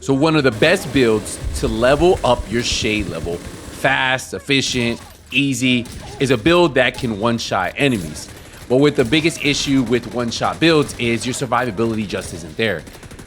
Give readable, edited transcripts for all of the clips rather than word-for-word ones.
So one of the best builds to level up your shade level, fast, efficient, easy, is a build that can one-shot enemies. But with the biggest issue with one-shot builds is your survivability just isn't there.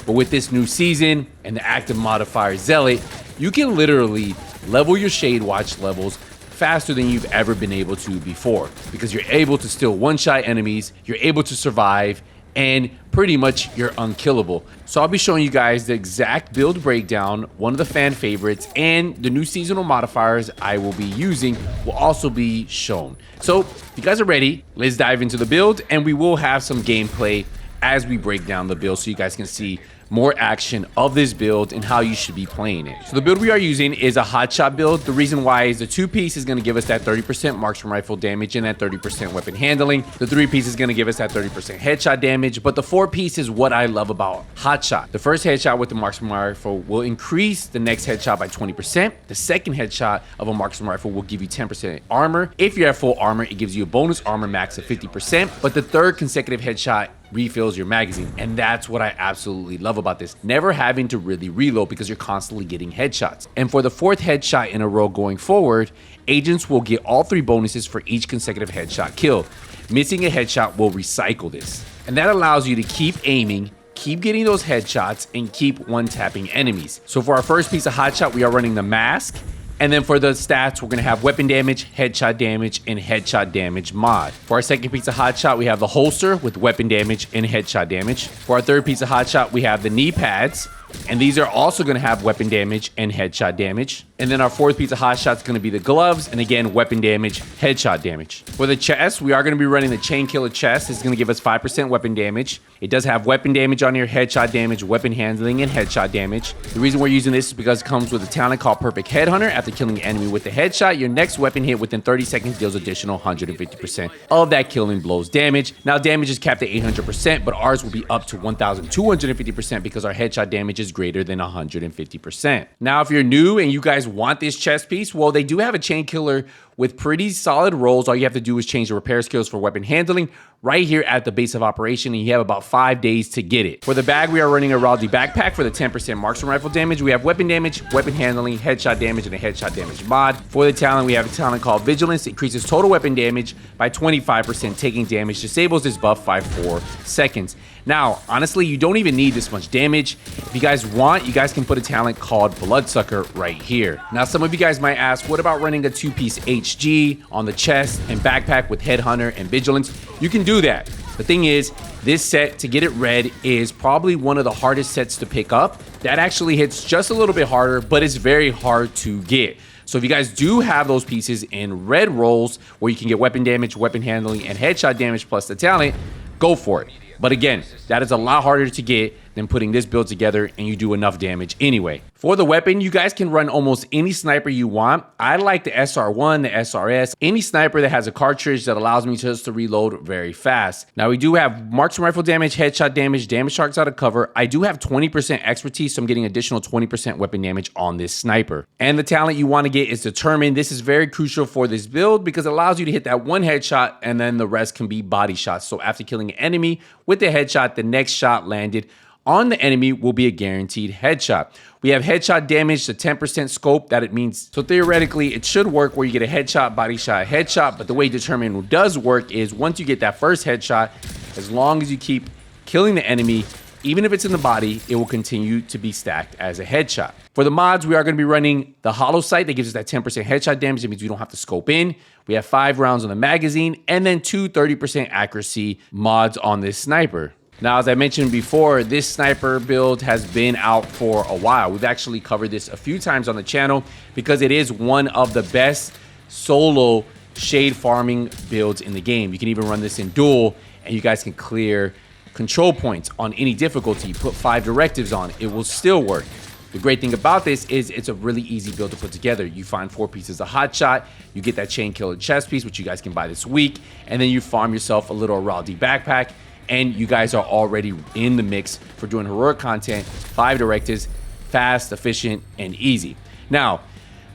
But with this new season and the active modifier Zealot, you can literally level your shade watch levels faster than you've ever been able to before, because you're able to still one-shot enemies, you're able to survive, and pretty much you're unkillable. So I'll be showing you guys the exact build breakdown, one of the fan favorites, and the new seasonal modifiers I will be using will also be shown. So if you guys are ready, let's dive into the build, and we will have some gameplay as we break down the build so you guys can see more action of this build and how you should be playing it. So the build we are using is a hotshot build. The reason why is the 2-piece is going to give us that 30% marksman rifle damage and that 30% weapon handling. The 3-piece is going to give us that 30% headshot damage, but the 4-piece is what I love about hotshot. The first headshot with the marksman rifle will increase the next headshot by 20%. The second headshot of a marksman rifle will give you 10% armor. If you're at full armor, it gives you a bonus armor max of 50%, but the third consecutive headshot refills your magazine, and that's what I absolutely love about this, never having to really reload because you're constantly getting headshots. And for the 4th headshot in a row going forward, agents will get all 3 bonuses for each consecutive headshot kill. Missing a headshot will recycle this, and that allows you to keep aiming, keep getting those headshots, and keep one-tapping enemies. So for our first piece of hotshot, we are running the mask. And then for the stats, we're going to have weapon damage, headshot damage, and headshot damage mod. For our second piece of hotshot, we have the holster with weapon damage and headshot damage. For our third piece of hotshot, we have the knee pads, and these are also going to have weapon damage and headshot damage. And then our 4th piece of hotshot is going to be the gloves, and again, weapon damage, headshot damage. For the chest, we are going to be running the Chainkiller chest. It's going to give us 5% weapon damage. It does have weapon damage on here, headshot damage, weapon handling, and headshot damage. The reason we're using this is because it comes with a talent called Perfect Headhunter. After killing an enemy with the headshot, your next weapon hit within 30 seconds deals additional 150% of that killing blows damage. Now, damage is capped at 800%, but ours will be up to 1,250% because our headshot damage is greater than 150%. Now, if you're new and you guys want this chest piece, well, they do have a Chainkiller with pretty solid rolls. All you have to do is change the repair skills for weapon handling right here at the base of operation, and you have about 5 days to get it. For the bag, we are running a Raleigh backpack for the 10% marksman rifle damage. We have weapon damage, weapon handling, headshot damage, and a headshot damage mod. For the talent, we have a talent called Vigilance. It increases total weapon damage by 25%. Taking damage disables this buff by 4 seconds. Now, honestly, you don't even need this much damage. If you guys want, you guys can put a talent called Bloodsucker right here. Now, some of you guys might ask, what about running a 2-piece HG on the chest and backpack with Headhunter and Vigilance? You can do that. The thing is, this set, to get it red, is probably one of the hardest sets to pick up. That actually hits just a little bit harder, but it's very hard to get. So if you guys do have those pieces in red rolls where you can get weapon damage, weapon handling, and headshot damage plus the talent, go for it. But again, that is a lot harder to get than putting this build together, and you do enough damage anyway. For the weapon, you guys can run almost any sniper you want. I like the SR1, the SRS, any sniper that has a cartridge that allows me just to reload very fast. Now, we do have marksman rifle damage, headshot damage, damage sharks out of cover. I do have 20% expertise, so I'm getting additional 20% weapon damage on this sniper. And the talent you want to get is Determined. This is very crucial for this build because it allows you to hit that one headshot, and then the rest can be body shots. So after killing an enemy with the headshot, the next shot landed on the enemy will be a guaranteed headshot. We have headshot damage to 10% scope that it means. So theoretically, it should work where you get a headshot, body shot, headshot. But the way Determined does work is once you get that first headshot, as long as you keep killing the enemy, even if it's in the body, it will continue to be stacked as a headshot. For the mods, we are going to be running the hollow sight that gives us that 10% headshot damage. It means we don't have to scope in. We have 5 rounds on the magazine and then 2 30% accuracy mods on this sniper. Now, as I mentioned before, this sniper build has been out for a while. We've actually covered this a few times on the channel because it is one of the best solo shade farming builds in the game. You can even run this in duel, and you guys can clear control points on any difficulty. Put 5 directives on, it will still work. The great thing about this is it's a really easy build to put together. You find 4 pieces of hotshot, you get that Chainkiller chest piece, which you guys can buy this week, and then you farm yourself a little Raleigh backpack, and you guys are already in the mix for doing heroic content. 5 directives, fast, efficient, and easy. Now,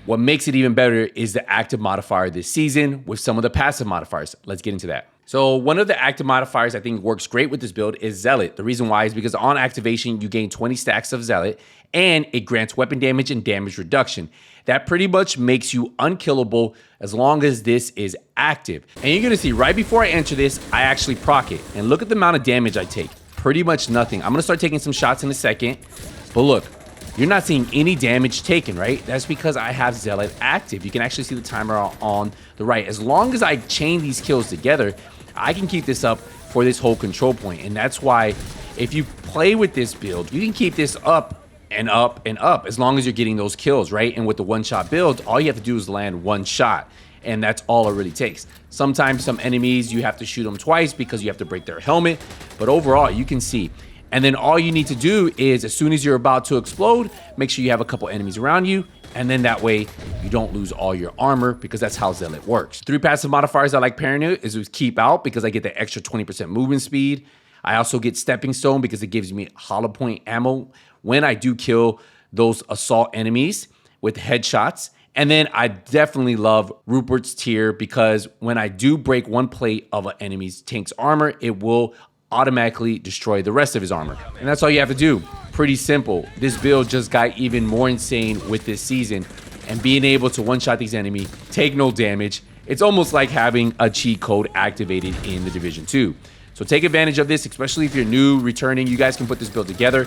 what makes it even better is the active modifier this season with some of the passive modifiers. Let's get into that. So one of the active modifiers I think works great with this build is Zealot. The reason why is because on activation, you gain 20 stacks of Zealot, and it grants weapon damage and damage reduction. That pretty much makes you unkillable as long as this is active. And you're gonna see right before I enter this, I actually proc it. And look at the amount of damage I take. Pretty much nothing. I'm gonna start taking some shots in a second, but look, you're not seeing any damage taken, right? That's because I have Zealot active. You can actually see the timer on the right. As long as I chain these kills together, I can keep this up for this whole control point. And that's why if you play with this build, you can keep this up and up and up as long as you're getting those kills, right? And with the one-shot build, all you have to do is land one shot. And that's all it really takes. Sometimes some enemies, you have to shoot them twice because you have to break their helmet. But overall, you can see. And then all you need to do is, as soon as you're about to explode, make sure you have a couple enemies around you. And then that way, you don't lose all your armor, because that's how Zealot works. 3 passive modifiers I like pairing it is with Keep Out, because I get the extra 20% movement speed. I also get Stepping Stone because it gives me hollow point ammo when I do kill those assault enemies with headshots. And then I definitely love Rupert's Tear, because when I do break one plate of an enemy's tank's armor, it will automatically destroy the rest of his armor. And that's all you have to do. Pretty simple. This build just got even more insane with this season, and being able to one-shot these enemies, take no damage. It's almost like having a cheat code activated in the Division 2. So take advantage of this, especially if you're new, returning. You guys can put this build together.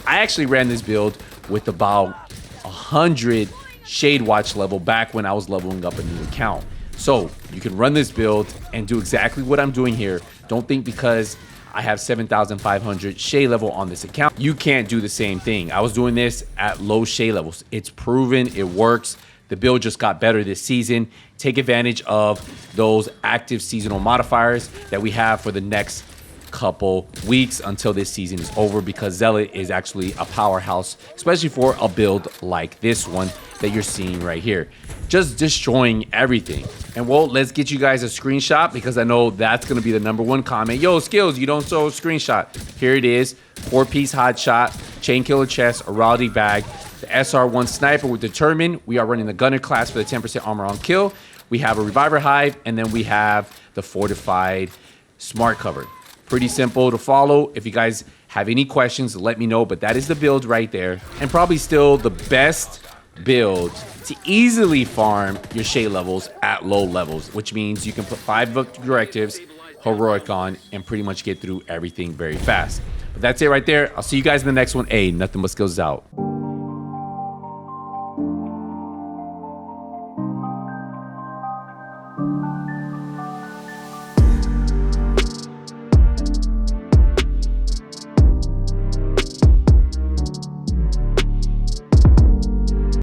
I actually ran this build with about 100 Shade Watch level back when I was leveling up a new account. So you can run this build and do exactly what I'm doing here. Don't think because I have 7,500 Shade level on this account, you can't do the same thing. I was doing this at low Shade levels. It's proven, it works. The build just got better this season. Take advantage of those active seasonal modifiers that we have for the next couple weeks until this season is over, because Zealot is actually a powerhouse, especially for a build like this one that you're seeing right here. Just destroying everything. And well, let's get you guys a screenshot, because I know that's going to be the #1 comment. Yo, Skills, you don't show a screenshot. Here it is. 4-piece hot shot, Chainkiller chest, a Rowdy bag, the SR1 sniper with Determined. We are running the Gunner class for the 10% armor on kill. We have a Reviver Hive, and then we have the Fortified Smart Cover. Pretty simple to follow. If you guys have any questions, let me know. But that is the build right there, and probably still the best build to easily farm your Shade levels at low levels, which means you can put 5 directives, heroic on, and pretty much get through everything very fast. But that's it right there. I'll see you guys in the next one. Hey, nothing but skills out.